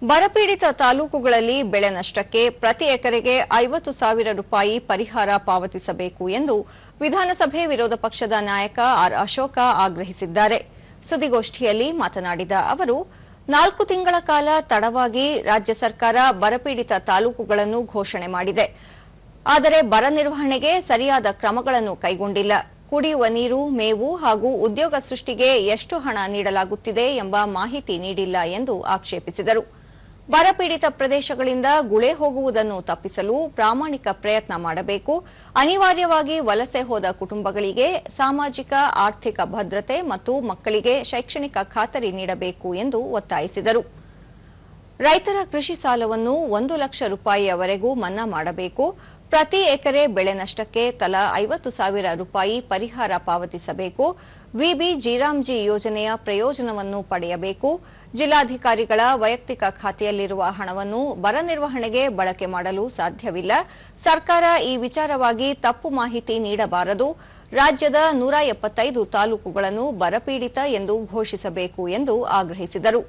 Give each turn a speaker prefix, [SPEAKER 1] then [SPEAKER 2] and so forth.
[SPEAKER 1] ಬರಪೀಡಿತ ತಾಲೂಕುಗಳಲ್ಲಿ ಬೆಳೆ ನಷ್ಟಕ್ಕೆ ಪ್ರತಿ ಎಕರೆಗೆ 50,000 ರೂಪಾಯಿ ಪರಿಹಾರ ಪಾವತಿಸಬೇಕು ಎಂದು ವಿಧಾನಸಭೆ ವಿರೋಧ ಪಕ್ಷದ ನಾಯಕ ಆರ್ ಅಶೋಕ ಆಗ್ರಹಿಸಿದ್ದಾರೆ. ಸುದ್ದಿಗೋಷ್ಠಿಯಲ್ಲಿ ಮಾತನಾಡಿದ ಅವರು 4 ತಿಂಗಳ ಕಾಲ ತಡವಾಗಿ ರಾಜ್ಯ ಸರ್ಕಾರ ಬರಪೀಡಿತ ತಾಲೂಕುಗಳನ್ನು ಘೋಷಣೆ ಮಾಡಿದೆ. ಆದರೆ ಬರ ನಿರ್ವಹಣೆಗೆ ಸರಿಯಾದ ಕ್ರಮಗಳನ್ನು ಕೈಗೊಂಡಿಲ್ಲ. ಕುಡಿಯುವ ನೀರು, ಮೇವು ಹಾಗೂ ಉದ್ಯೋಗ ಸೃಷ್ಟಿಗೆ ಎಷ್ಟು ಹಣ ನೀಡಲಾಗುತ್ತಿದೆ ಎಂಬ ಮಾಹಿತಿ ನೀಡಿಲ್ಲ ಎಂದು ಆಕ್ಷೇಪಿಸಿದರು. ಬರಪೀಡಿತ ಪ್ರದೇಶಗಳಿಂದ ಗುಳೆ ಹೋಗುವುದನ್ನು ತಪ್ಪಿಸಲು ಪ್ರಾಮಾಣಿಕ ಪ್ರಯತ್ನ ಮಾಡಬೇಕು. ಅನಿವಾರ್ಯವಾಗಿ ವಲಸೆ ಹೋದ ಕುಟುಂಬಗಳಿಗೆ ಸಾಮಾಜಿಕ ಆರ್ಥಿಕ ಭದ್ರತೆ ಮತ್ತು ಮಕ್ಕಳಿಗೆ ಶೈಕ್ಷಣಿಕ ಖಾತರಿ ನೀಡಬೇಕು ಎಂದು ಒತ್ತಾಯಿಸಿದರು. ರೈತರ ಕೃಷಿ ಸಾಲವನ್ನು 1 ಲಕ್ಷ ರೂಪಾಯಿಯವರೆಗೂ ಮನ್ನಾ ಮಾಡಬೇಕು. ಪ್ರತಿ ಎಕರೆ ಬೆಳೆ ನಷ್ಟಕ್ಕೆ ತಲಾ 50,000 ರೂಪಾಯಿ ಪರಿಹಾರ ಪಾವತಿಸಬೇಕು. ವಿಬಿ ಜೀರಾಮ್ಜಿ ಯೋಜನೆಯ ಪ್ರಯೋಜನವನ್ನು ಪಡೆಯಬೇಕು. ಜಿಲ್ಲಾಧಿಕಾರಿಗಳ ವೈಯಕ್ತಿಕ ಖಾತೆಯಲ್ಲಿರುವ ಹಣವನ್ನು ಬರ ನಿರ್ವಹಣೆಗೆ ಬಳಕೆ ಮಾಡಲು ಸಾಧ್ಯವಿಲ್ಲ. ಸರ್ಕಾರ ಈ ವಿಚಾರವಾಗಿ ತಪ್ಪು ಮಾಹಿತಿ ನೀಡಬಾರದು. ರಾಜ್ಯದ 175 ತಾಲೂಕುಗಳನ್ನು ಬರಪೀಡಿತ ಎಂದು ಘೋಷಿಸಬೇಕು ಎಂದು ಆಗ್ರಹಿಸಿದರು.